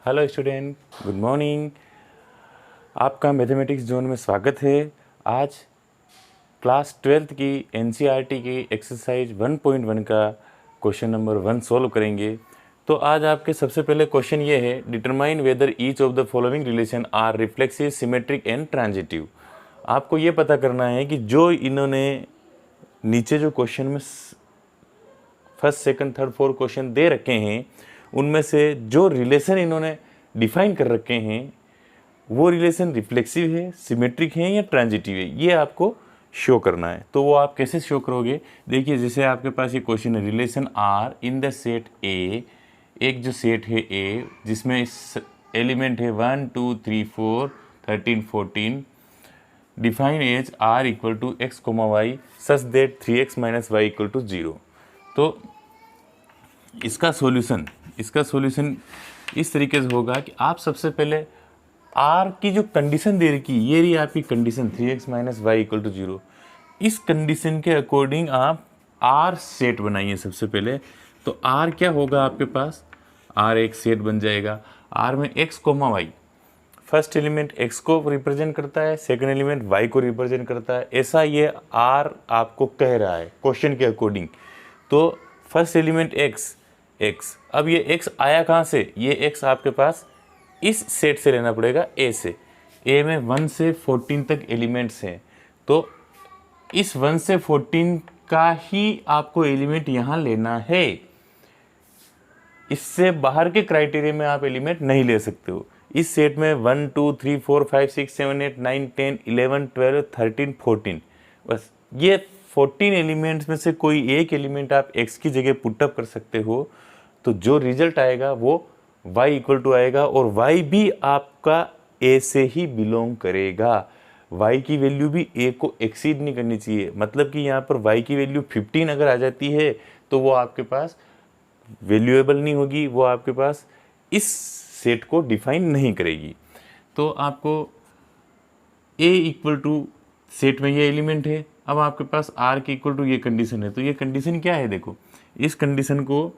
Hello student, good morning. आपका mathematics zone में स्वागत है। आज क्लास 12th की एनसीईआरटी की एक्सरसाइज 1.1 का क्वेश्चन नंबर 1 सॉल्व करेंगे। तो आज आपके सबसे पहले क्वेश्चन ये है, determine whether each of the following relation are reflexive, symmetric and transitive. आपको ये पता करना है कि जो इन्होंने नीचे जो क्वेश्चन में first, second, third, fourth question दे रखे हैं, उनमें से जो रिलेशन इन्होंने डिफाइन कर रखे हैं वो रिलेशन रिफ्लेक्सिव है, सिमेट्रिक है या ट्रांजिटिव है, ये आपको शो करना है। तो वो आप कैसे शो करोगे? देखिए, जैसे आपके पास ये क्वेश्चन है, relation R in the set A. एक जो सेट है ए जिसमें एलिमेंट है 1 2 3 4 13 14, define as R equal to x comma y such that 3x minus y equal to 0। तो इसका सॉल्यूशन इस तरीके से होगा कि आप सबसे पहले आर की जो कंडीशन दे रखी, ये रही आपकी condition 3x minus y equal to 0। इस कंडीशन के अकॉर्डिंग आप आर सेट बनाइए सबसे पहले। तो आर क्या होगा आपके पास? आर एक सेट बन जाएगा। आर में x comma y, first element x को रिप्रेजेंट करता है, सेकंड एलिमेंट y को रिप्रेजेंट करता है, ऐसा ये r आपको कह रहा है क्वेश्चन के अकॉर्डिंग। तो फर्स्ट एलिमेंट x, अब ये x आया कहाँ से? ये x आपके पास इस सेट से लेना पड़ेगा, a से। a में 1 से 14 तक एलिमेंट्स हैं, तो इस 1 से 14 का ही आपको एलिमेंट यहाँ लेना है। इससे बाहर के क्राइटेरिया में आप एलिमेंट नहीं ले सकते हो। इस सेट में 1 2 3 4 5 6 7 8 9 10 11 12 13 14, बस ये 14 एलिमेंट्स में से कोई एक एलिमेंट आप x की जगह पुटअप कर सकते हो। तो जो रिजल्ट आएगा वो y इक्वल टू आएगा, और y भी आपका a से ही बिलोंग करेगा। y की वैल्यू भी a को एक्सीड नहीं करनी चाहिए। मतलब कि यहाँ पर y की वैल्यू 15 अगर आ जाती है तो वो आपके पास वैल्यूएबल नहीं होगी, वो आपके पास इस सेट को डिफाइन नहीं करेगी। तो आपको a इक्वल टू सेट में ये एलिमेंट है। अब आपके पास r के इक्वल टू ये कंडीशन है। तो ये कंडीशन क्या है? देखो, इस कंडीशन को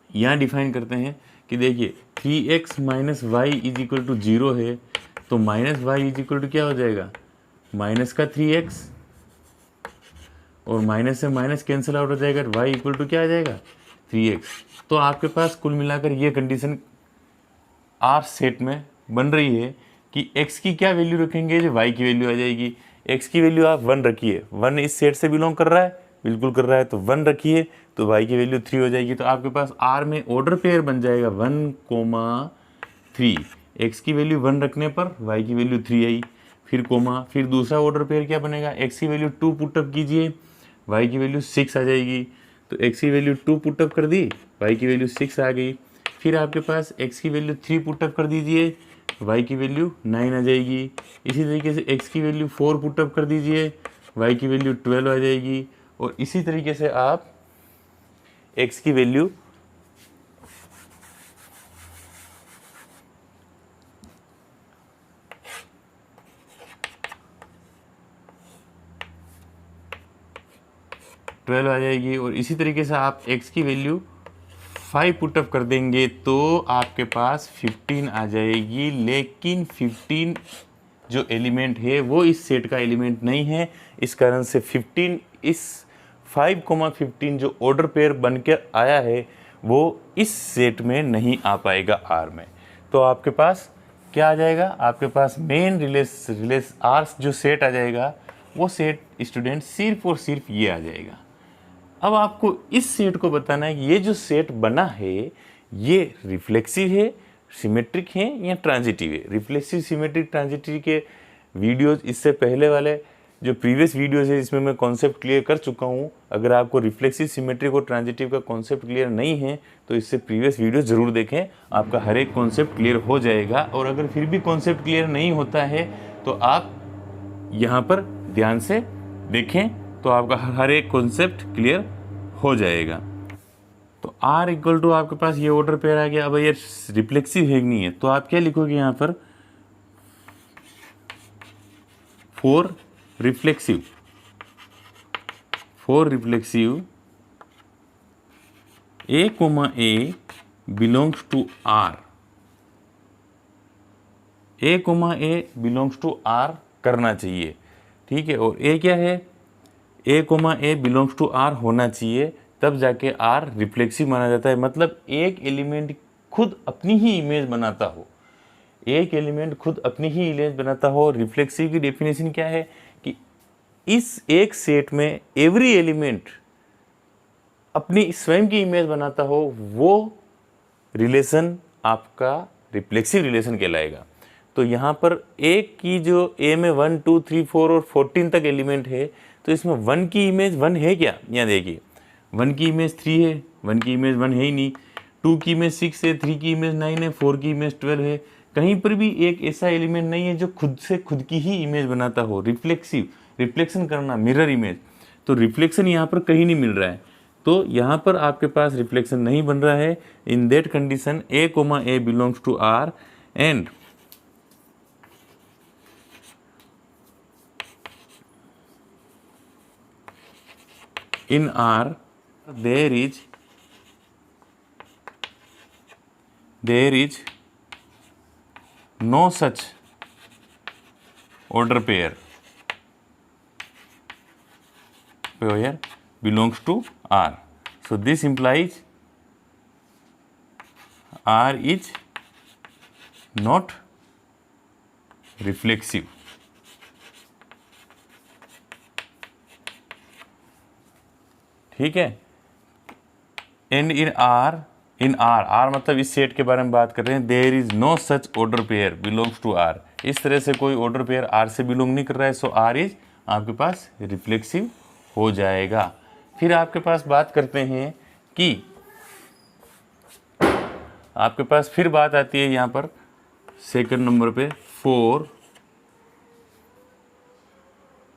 यहाँ डिफाइन करते हैं कि देखिए 3x minus y is equal to 0 है, तो minus y is equal to क्या हो जाएगा? माइनस का 3x, और माइनस से माइनस कैंसिल आउट हो जाएगा, y इक्वल टू क्या आ जाएगा? 3x। तो आपके पास कुल मिलाकर ये कंडीशन आर सेट में बन रही है कि x की क्या वैल्यू रखेंगे? जो y की वैल्यू आ जाएगी। x की वैल्यू आप 1 रखिए, 1 इस सेट से बिलोंग कर रहा है, बिल्कुल कर रहा है, तो 1 रखिए, तो y की वैल्यू 3 हो जाएगी। तो आपके पास r में ऑर्डर पेयर बन जाएगा 1,3। x की वैल्यू 1 रखने पर y की वैल्यू 3 आई, फिर कोमा, फिर दूसरा ऑर्डर पेयर क्या बनेगा? x की वैल्यू 2 पुटअप कीजिए, y की वैल्यू 6 आ जाएगी। तो x की वैल्यू 2 पुटअप कर दी, y की वैल्यू 6 आ गई। फिर आपके पास x की वैल्यू 3 पुटअप कर दीजिए, y की वैल्यू 9 आ जाएगी। इसी तरीके से x की वैल्यू 4 पुटअप कर दीजिए, y की वैल्यू 12 आ जाएगी। और इसी तरीके से आप x की वैल्यू ट्वेल्व आ जाएगी, और इसी तरीके से आप x की वैल्यू 5 पुटअप कर देंगे तो आपके पास 15 आ जाएगी। लेकिन 15 जो एलिमेंट है वो इस सेट का एलिमेंट नहीं है, इस कारण से 15 इस 5,15 जो ऑर्डर पेयर बन के आया है वो इस सेट में नहीं आ पाएगा आर में। तो आपके पास क्या आ जाएगा? आपके पास मेन रिलेस आर जो सेट आ जाएगा, वो सेट स्टूडेंट सिर्फ और सिर्फ ये आ जाएगा। अब आपको इस सेट को बताना है कि ये जो सेट बना है ये रिफ्लेक्सिव है, सिमेट्रिक है या ट्रांजिटिव है। रिफ्लेक्सिव, सिमेट्रिक, ट्रांजिटिव के वीडियोस इससे पहले वाले जो प्रीवियस वीडियोस है इसमें मैं कॉन्सेप्ट क्लियर कर चुका हूँ। अगर आपको रिफ्लेक्सिव, सिमेट्रिक और ट्रांजिटिव का कॉन्सेप्ट क्लियर नहीं है तो इससे प्रीवियस वीडियो ज़रूर देखें, आपका हर एक कॉन्सेप्ट क्लियर हो जाएगा। और अगर फिर भी कॉन्सेप्ट क्लियर नहीं होता है तो आप यहाँ पर ध्यान से देखें, तो आपका हर एक कॉन्सेप्ट क्लियर हो जाएगा। तो R इक्वल टू आपके पास ये ऑर्डर पेयर आ गया। अब ये रिफ्लेक्सिव है नहीं है, तो आप क्या लिखोगे यहाँ पर? For reflexive A, A belongs to R, A comma A belongs to R करना चाहिए, ठीक है। और ए क्या है, A comma A belongs to R होना चाहिए, तब जाके आर रिफ्लेक्सिव माना जाता है। मतलब एक एलिमेंट खुद अपनी ही इमेज बनाता हो, एक एलिमेंट खुद अपनी ही इमेज बनाता हो। रिफ्लेक्सिव की डेफिनेशन क्या है कि इस एक सेट में एवरी एलिमेंट अपनी स्वयं की इमेज बनाता हो, वो रिलेशन आपका रिफ्लेक्सिव रिलेशन कहलाएगा। तो यहाँ पर ए की जो ए में 1 2 3 4 और 14 तक एलिमेंट है, तो इसमें 1 की इमेज 1 है क्या, यहाँ देखिए 1 की इमेज 3 है, 1 की इमेज 1 है ही नहीं, 2 की इमेज 6 है, 3 की इमेज 9 है, 4 की इमेज 12 है। कहीं पर भी एक ऐसा एलिमेंट नहीं है जो खुद से खुद की ही इमेज बनाता हो, रिफ्लेक्सिव, रिफ्लेक्शन करना, मिरर इमेज। तो रिफ्लेक्शन यहाँ पर कहीं नहीं मिल रहा है, तो यहाँ पर आपके पास रिफ्लेक्शन नहीं बन रहा है। In that condition a comma A belongs to are and in R there is no such order pair belongs to R. So this implies R is not reflexive. ठीक है। एंड इन आर आर मतलब इस set के बारे में बात कर रहे हैं, there is no such order pair belongs to R. इस तरह से कोई ऑर्डर पेयर आर से बिलोंग नहीं कर रहा है, सो आर इज आपके पास रिफ्लेक्सिव हो जाएगा। फिर आपके पास बात करते हैं कि आपके पास फिर बात आती है यहाँ पर सेकंड नंबर पे for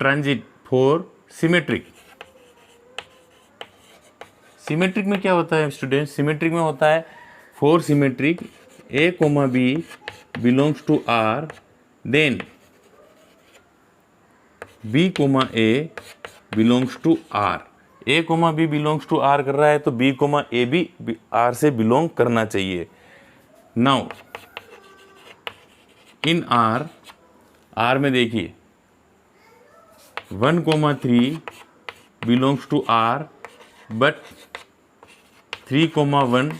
transit for symmetric. Symmetric में क्या होता है स्टूडेंट, सिमेट्रिक में होता है for symmetric a comma B belongs to R, then b comma A belongs to R. A comma B belongs to R कर रहा है तो बी कोमा ए भी आर से बिलोंग करना चाहिए। नाउ इन आर में देखिए 1,3 belongs to R but 3,1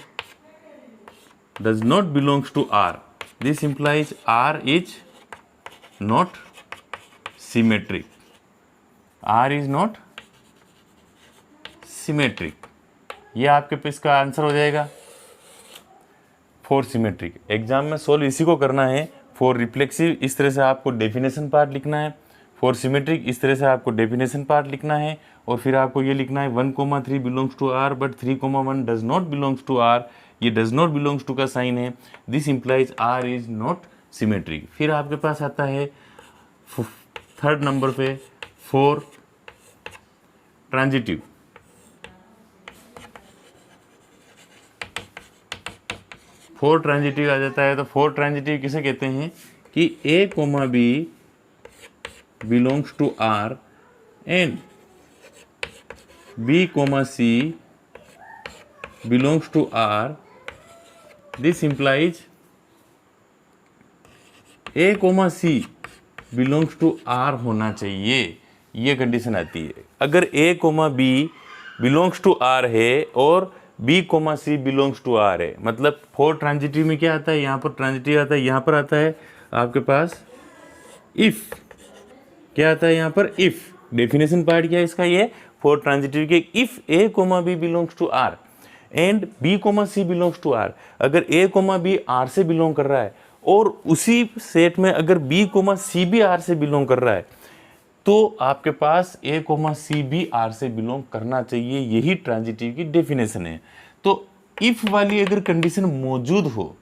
does not belongs to R. This implies R is not symmetric. R is not symmetric. ये आपके पे इसका आंसर हो जाएगा फॉर सिमेट्रिक। एग्जाम में सोल्व इसी को करना है। फॉर रिफ्लेक्सिव इस तरह से आपको डेफिनेशन पार्ट लिखना है, फॉर सिमेट्रिक इस तरह से आपको डेफिनेशन पार्ट लिखना है, और फिर आपको ये लिखना है 1,3 belongs to R but 3,1 does not belongs to R. ये डज नॉट बिलोंग्स टू का साइन है, this implies R is not symmetric. फिर आपके पास आता है थर्ड नंबर पे फॉर ट्रांजिटिव। फॉर ट्रांजिटिव आ जाता है, तो फॉर ट्रांजिटिव किसे कहते हैं कि A comma B belongs to are and B, C belongs to R. This implies A, C belongs to R होना चाहिए। ये कंडीशन आती है। अगर A, B belongs to R है और B, C belongs to R है, मतलब फॉर ट्रांजिटिव में क्या आता है, यहाँ पर ट्रांजिटिव आता है, यहाँ पर आता है आपके पास इफ। क्या आता है यहाँ पर इफ। डेफिनेशन पार्ट क्या है इसका, ये फॉर ट्रांजिटिव के if a comma B belongs to are and b comma c belongs to R. अगर ए कोमा बी आर से बिलोंग कर रहा है और उसी सेट में अगर बी कोमा सी भी आर से बिलोंग कर रहा है, तो आपके पास ए कोमा सी भी आर से बिलोंग करना चाहिए। यही ट्रांजिटिव की डेफिनेशन है। तो इफ वाली अगर कंडीशन मौजूद हो,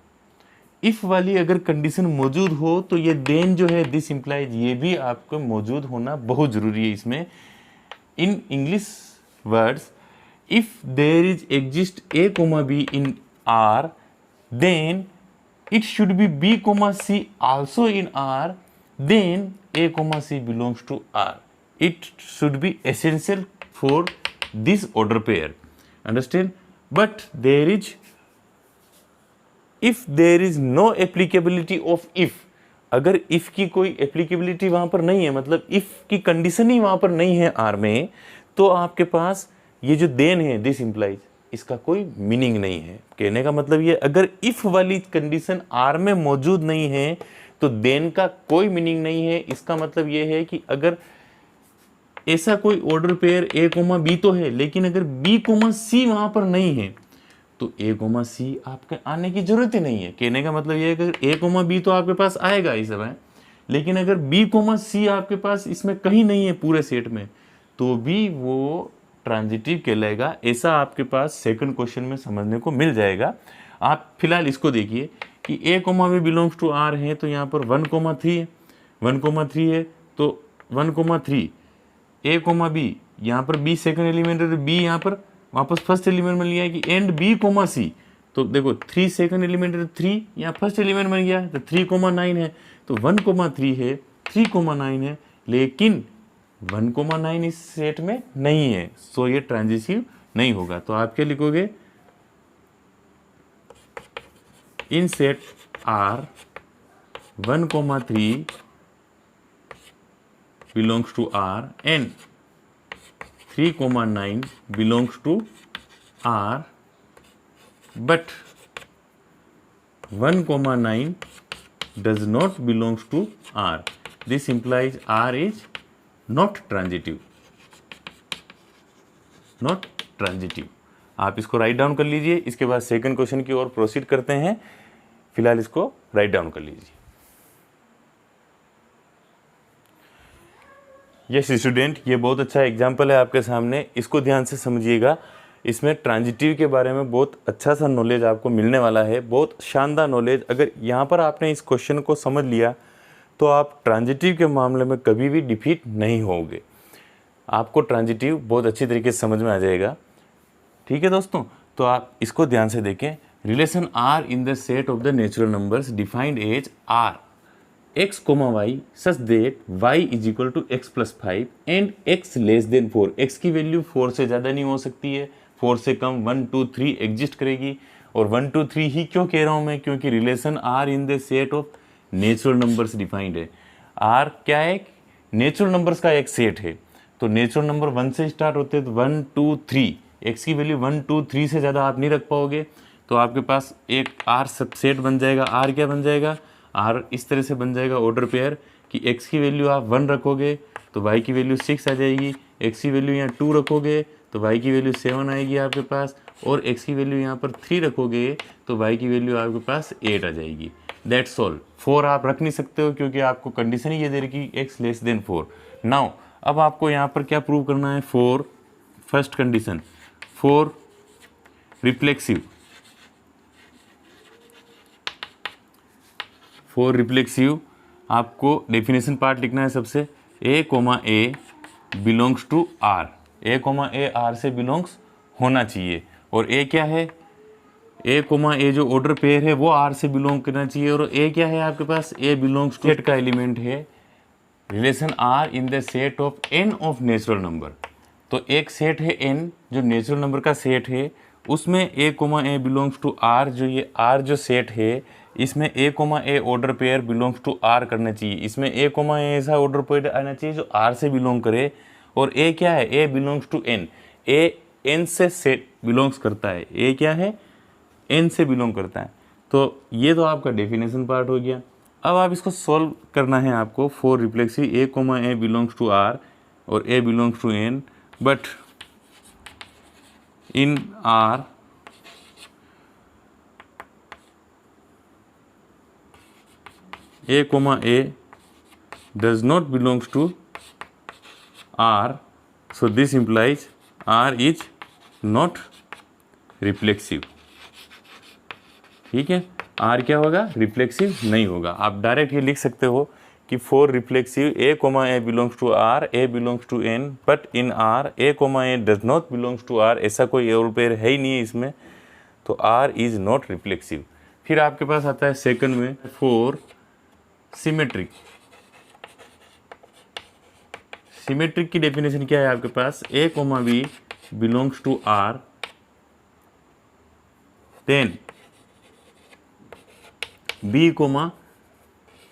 इफ वाली अगर कंडीशन मौजूद हो तो ये देन जो है दिस इंप्लाइज, ये भी आपको मौजूद होना बहुत जरूरी है इसमें। In English words, if there is exist A, B in R, then it should be B, C also in R, then A, C belongs to R. It should be essential for this order pair. Understand? But if there is no applicability of if, अगर if की कोई applicability वहाँ पर नहीं है, मतलब if की condition ही वहाँ पर नहीं है आर में, तो आपके पास ये जो देन है दिस इम्प्लाइज, इसका कोई मीनिंग नहीं है। कहने का मतलब ये, अगर इफ़ वाली कंडीशन आर में मौजूद नहीं है तो देन का कोई मीनिंग नहीं है। इसका मतलब ये है कि अगर ऐसा कोई order pair a comma b तो है, लेकिन अगर बी कोमा सी वहाँ पर नहीं है तो ए कोमा सी आपके आने की जरूरत ही नहीं है। कहने का मतलब ये है कि अगर ए कोमा बी तो आपके पास आएगा इस समय, लेकिन अगर बी कोमा सी आपके पास इसमें कहीं नहीं है पूरे सेट में, तो भी वो ट्रांजिटिव कहलाएगा। ऐसा आपके पास सेकंड क्वेश्चन में समझने को मिल जाएगा। आप फिलहाल इसको देखिए कि A comma B belongs to R है, तो यहाँ पर 1,3 है, 1,3 है, तो 1,3 ए कोमा बी, यहाँ पर बी सेकंड एलिमेंट है, तो बी यहाँ पर वापस फर्स्ट एलिमेंट में लिया है कि एंड बी कोमा सी, तो देखो 3 सेकंड एलिमेंट है, तो 3 यहाँ फर्स्ट एलिमेंट बन गया, तो 3,9 है, तो 1,3 है, 3,9 है, लेकिन 1,9 इस सेट में नहीं है, सो ये ट्रांजिटिव नहीं होगा। तो आप क्या लिखोगे, in set R 1,3 belongs to R and 3,9 belongs to R, but 1,9 does not belongs to R. This implies R is not transitive. Not transitive. आप इसको राइट डाउन कर लीजिए। इसके बाद सेकंड क्वेश्चन की ओर प्रोसीड करते हैं। फिलहाल इसको राइट डाउन कर लीजिए। यस स्टूडेंट, ये बहुत अच्छा एग्जाम्पल है आपके सामने, इसको ध्यान से समझिएगा। इसमें ट्रांजिटिव के बारे में बहुत अच्छा सा नॉलेज आपको मिलने वाला है, बहुत शानदार नॉलेज। अगर यहाँ पर आपने इस क्वेश्चन को समझ लिया तो आप ट्रांजिटिव के मामले में कभी भी डिफीट नहीं होगे। आपको ट्रांजिटिव बहुत अच्छी तरीके से समझ में आ जाएगा। ठीक है दोस्तों, तो आप इसको ध्यान से देखें। Relation R in the set of the natural numbers defined as R x, y such that y is equal to x plus 5 and x less than 4। x की वैल्यू 4 से ज़्यादा नहीं हो सकती है, 4 से कम 1, 2, 3 एग्जिस्ट करेगी। और 1, 2, 3 ही क्यों कह रहा हूँ मैं, क्योंकि relation R in the set of natural numbers defined है। आर क्या है, नेचुरल नंबर्स का एक सेट है। तो नेचुरल नंबर 1 से स्टार्ट होते हैं, तो 1, 2, 3, x की वैल्यू 1, 2, 3 से ज़्यादा आप नहीं रख पाओगे। तो आपके पास एक आर सब सेट बन जाएगा। आर क्या बन जाएगा, आर इस तरह से बन जाएगा ऑर्डर पेयर कि x की वैल्यू आप 1 रखोगे तो y की वैल्यू 6 आ जाएगी, x की वैल्यू यहाँ 2 रखोगे तो y की वैल्यू 7 आएगी आपके पास, और x की वैल्यू यहाँ पर 3 रखोगे तो y की वैल्यू आपके पास 8 आ जाएगी। That's all. 4 आप रख नहीं सकते हो क्योंकि आपको कंडीशन ही ये दे रही कि x लेस देन 4। नाउ अब आपको यहाँ पर क्या प्रूव करना है, 4 फर्स्ट कंडीशन, 4 रिफ्लेक्सिव, 4 रिफ्लेक्सिव। आपको डेफिनेशन पार्ट लिखना है सबसे, a, a belongs to R, a, a R से बिलोंग्स होना चाहिए। और a क्या है, a, a जो ऑर्डर पेयर है वो आर से बिलोंग करना चाहिए। और a क्या है आपके पास, a बिलोंग्स टू सेट का एलिमेंट है, relation R in the set of n of natural number. तो एक सेट है n जो नेचुरल नंबर का सेट है, उसमें a, a belongs to R, जो ये r जो सेट है इसमें a, a order pair belongs to r करना चाहिए। इसमें a, a ऐसा ऑर्डर पेयर आना चाहिए जो r से बिलोंग करे। और a क्या है, a belongs to n, a n से सेट बिलोंग्स करता है, a क्या है, n से बिलोंग करता है। तो ये तो आपका डेफिनेशन पार्ट हो गया। अब आप इसको सॉल्व करना है आपको। 4 reflexive, a, a belongs to r और a belongs to n, but in r a does not belongs to R, so this implies R is not reflexive। ठीक है, R क्या होगा, रिफ्लेक्सिव नहीं होगा। आप डायरेक्ट ये लिख सकते हो कि 4 reflexive, a, a belongs to R, a belongs to n, but in R a, a does not belongs to R। ऐसा कोई और पेयर है ही नहीं है इसमें, तो R is not reflexive। फिर आपके पास आता है सेकंड में 4 सिमेट्रिक। सिमेट्रिक की डेफिनेशन क्या है आपके पास, a, b belongs to R, then b,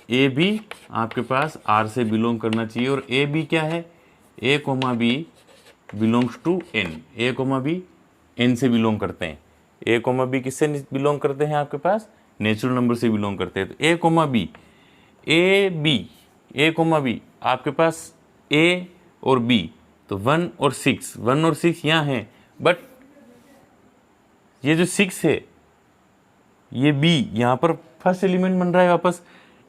a b आपके पास आर से बिलोंग करना चाहिए, और ए बी क्या है, A comma B belongs to N, A comma B N से बिलोंग करते हैं। ए कोमा बी किससे बिलोंग करते हैं, आपके पास नेचुरल नंबर से बिलोंग करते हैं। तो A comma B, A B, A comma B आपके पास ए और बी, तो 1 और 6, 1 और 6 यहाँ है, बट ये जो 6 है ये बी यहाँ पर फर्स्ट एलिमेंट बन रहा है वापस।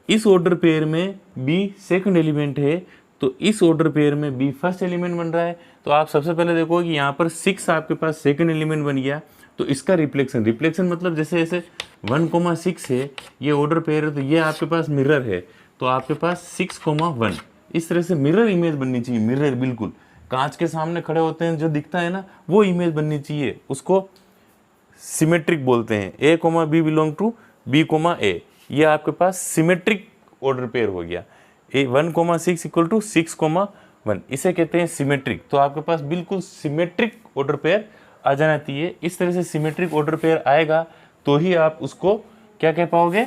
इस ऑर्डर पेयर में बी सेकंड एलिमेंट है, तो इस ऑर्डर पेयर में बी फर्स्ट एलिमेंट बन रहा है। तो आप सबसे पहले देखो कि यहाँ पर 6 आपके पास सेकंड एलिमेंट बन गया, तो इसका रिफ्लेक्शन मतलब जैसे जैसे 1,6 है, ये ऑर्डर पेयर है, तो ये आपके पास मिरर है, तो आपके पास 6,1 इस तरह से मिरर इमेज बननी चाहिए। मिरर बिल्कुल कांच के सामने खड़े होते हैं, जो दिखता है ना वो इमेज बननी चाहिए, उसको सिमेट्रिक बोलते हैं। A comma B belong to B comma A, ये आपके पास सिमेट्रिक ऑर्डर पेयर हो गया। ए 1,6 इक्वल टू 6,1, इसे कहते हैं सिमेट्रिक। तो आपके पास बिल्कुल सिमेट्रिक ऑर्डर पेयर आ जाना चाहिए। इस तरह से सिमेट्रिक ऑर्डर पेयर आएगा तो ही आप उसको क्या कह पाओगे,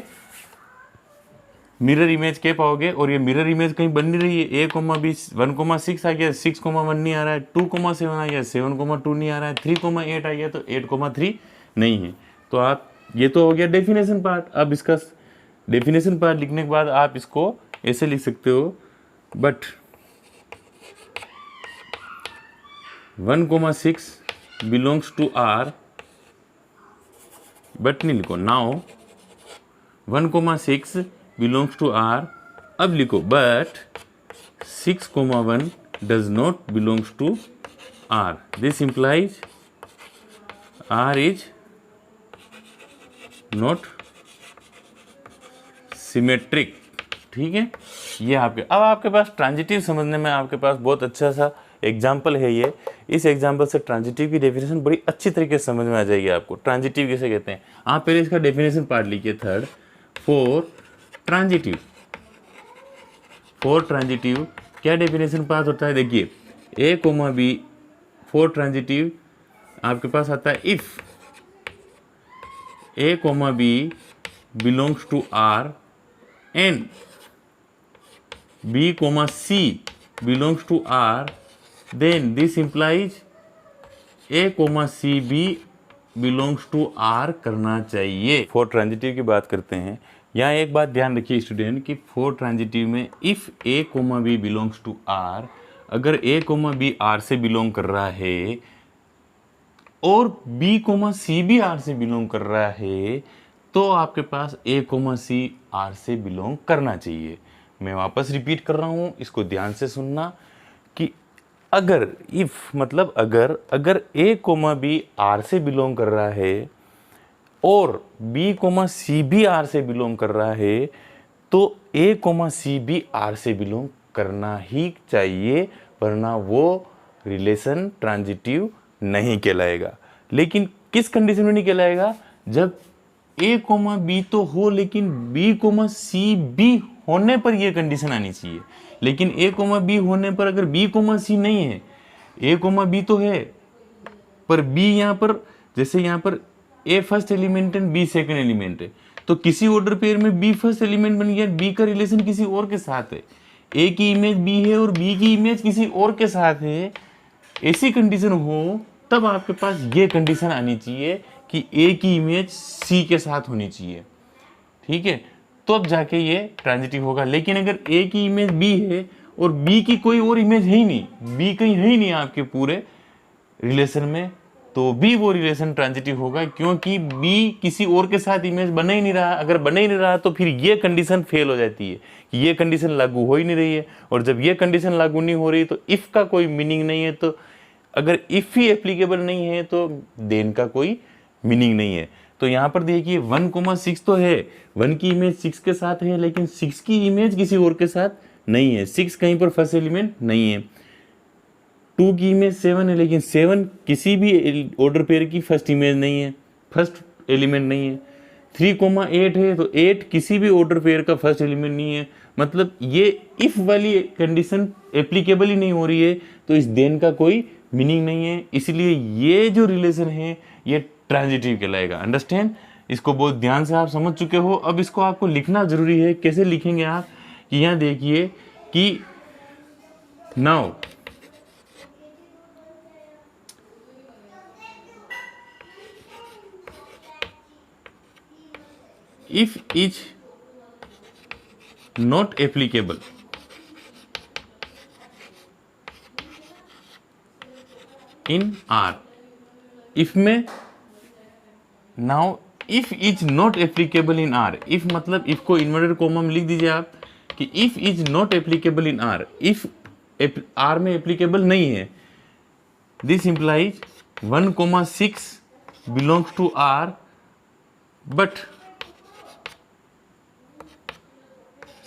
मिरर इमेज कह पाओगे। और ये मिरर इमेज कहीं बन नहीं रही है। ए कोमा बी 1,6 आ गया, 6,1 नहीं आ रहा है, 2,7 आ गया, 7,2 नहीं आ रहा है, 3,8 आ गया, तो 8,3 नहीं है। तो आप ये तो हो गया डेफिनेशन पार्ट। अब इसका डेफिनेशन पार्ट लिखने के बाद आप इसको ऐसे लिख सकते हो, but 1,6 belongs to R, but नहीं लिखो, नाउ 1,6 बिलोंग्स टू आर। अब लिखो but 6,1 does not belongs to R. This implies R is not symmetric. ठीक है, ये आपके अब आपके पास ट्रांजिटिव समझने में आपके पास बहुत अच्छा सा एग्जाम्पल है ये। इस एग्जाम्पल से ट्रांजिटिव की डेफिनेशन बड़ी अच्छी तरीके से समझ में आ जाएगी आपको। ट्रांजिटिव किसे कहते हैं, आप पहले इसका डेफिनेशन पार्ट लिखिए। Third, for transitive, for transitive क्या डेफिनेशन पार्ट होता है, देखिए a comma b for transitive आपके पास आता है if a comma B belongs to are and b comma c belongs to r, then this implies a comma c b belongs to r करना चाहिए। For transitive की बात करते हैं। यहाँ एक बात ध्यान रखिए स्टूडेंट कि फॉर ट्रांजिटिव में if a comma b belongs to r, अगर a कोमा b r से बिलोंग कर रहा है और b कोमा c भी r से बिलोंग कर रहा है, तो आपके पास a कोमा c r से बिलोंग करना चाहिए। मैं वापस रिपीट कर रहा हूँ, इसको ध्यान से सुनना कि अगर इफ मतलब अगर ए कोमा बी आर से बिलोंग कर रहा है और बी कोमा सी भी आर से बिलोंग कर रहा है, तो ए कोमा सी भी आर से बिलोंग करना ही चाहिए, वरना वो रिलेशन ट्रांजिटिव नहीं कहलाएगा। लेकिन किस कंडीशन में नहीं कहलाएगा, जब ए कोमा बी तो हो लेकिन बी कोमा सी भी होने पर यह कंडीशन आनी चाहिए। लेकिन ए कोमा बी होने पर अगर बी कोमा सी नहीं है, ए कोमा बी तो है पर बी यहाँ पर, जैसे यहाँ पर A first element and B second element है, तो किसी ऑर्डर पेयर में बी फर्स्ट एलिमेंट बन गया, बी का रिलेशन किसी और के साथ है, ए की इमेज बी है और बी की इमेज किसी और के साथ है, ऐसी कंडीशन हो तब आपके पास ये कंडीशन आनी चाहिए कि ए की इमेज सी के साथ होनी चाहिए। ठीक है, तो अब जाके ये ट्रांजिटिव होगा। लेकिन अगर ए की इमेज बी है और बी की कोई और इमेज है ही नहीं, बी कहीं है ही नहीं आपके पूरे रिलेशन में, तो भी वो रिलेशन ट्रांजिटिव होगा, क्योंकि बी किसी और के साथ इमेज बना ही नहीं रहा। अगर बना ही नहीं रहा तो फिर ये कंडीशन फेल हो जाती है कि ये कंडीशन लागू हो ही नहीं रही है, और जब ये कंडीशन लागू नहीं हो रही तो इफ का कोई मीनिंग नहीं है। तो अगर इफ ही एप्लीकेबल नहीं है तो देन का कोई मीनिंग नहीं है। तो यहाँ पर देखिए 1,6 तो है, 1 की इमेज 6 के साथ है, लेकिन 6 की इमेज किसी और के साथ नहीं है, 6 कहीं पर फर्स्ट एलिमेंट नहीं है। 2 की इमेज 7 है, लेकिन 7 किसी भी ऑर्डर पेयर की फर्स्ट इमेज नहीं है, फर्स्ट एलिमेंट नहीं है। 3,8 है, तो 8 किसी भी ऑर्डर पेयर का फर्स्ट एलिमेंट नहीं है। मतलब ये इफ वाली कंडीशन एप्लीकेबल ही नहीं हो रही है, तो इस देन का कोई मीनिंग नहीं है। इसलिए ये जो रिलेशन है ये ट्रांजिटिव कहलाएगा। अंडरस्टैंड, इसको बहुत ध्यान से आप समझ चुके हो। अब इसको आपको लिखना जरूरी है। कैसे लिखेंगे आप कि यहाँ देखिए कि now if is not applicable in R, if में now if is not applicable in R, if मतलब इफ को इन्वर्टेड कोमा में लिख दीजिए आप कि if is not applicable in R, if R में एप्लीकेबल नहीं है, this implies 1,6 belongs to R but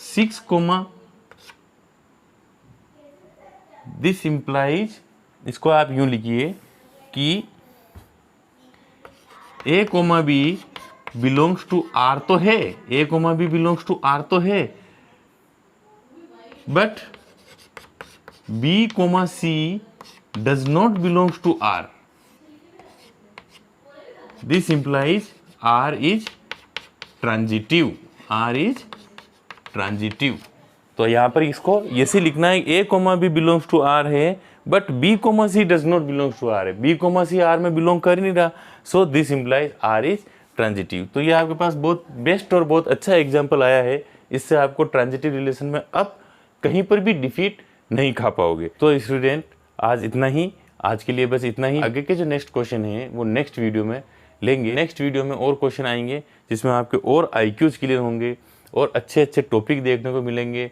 6, this implies, इसको आप यूं लिखिए कि A comma B belongs to R तो है, A comma B belongs to R तो है, but B comma C does not belongs to R, this implies R is transitive, R is transitive. तो यहां पर इसको ऐसे लिखना है, A comma B belongs to R है but B comma C does not belongs to R है, B comma C R में बिलोंग कर ही नहीं रहा, so this implies R is transitive. तो ये आपके पास बहुत बेस्ट और बहुत अच्छा एग्जाम्पल आया है। इससे आपको ट्रांजिटिव रिलेशन में अब कहीं पर भी डिफीट नहीं खा पाओगे। तो स्टूडेंट आज इतना ही, आज के लिए बस इतना ही। आगे के जो नेक्स्ट क्वेश्चन है वो नेक्स्ट वीडियो में लेंगे। नेक्स्ट वीडियो में और क्वेश्चन आएंगे जिसमें आपके और IQs क्लियर होंगे और अच्छे अच्छे टॉपिक देखने को मिलेंगे।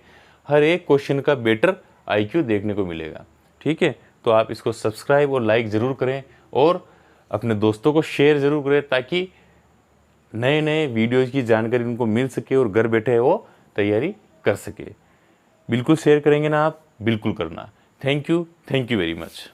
हर एक क्वेश्चन का बेटर IQ देखने को मिलेगा। ठीक है, तो आप इसको सब्सक्राइब और लाइक ज़रूर करें और अपने दोस्तों को शेयर ज़रूर करें ताकि नए नए वीडियोज़ की जानकारी उनको मिल सके और घर बैठे वो तैयारी कर सके। बिल्कुल शेयर करेंगे ना आप, बिल्कुल करना। Thank you very much.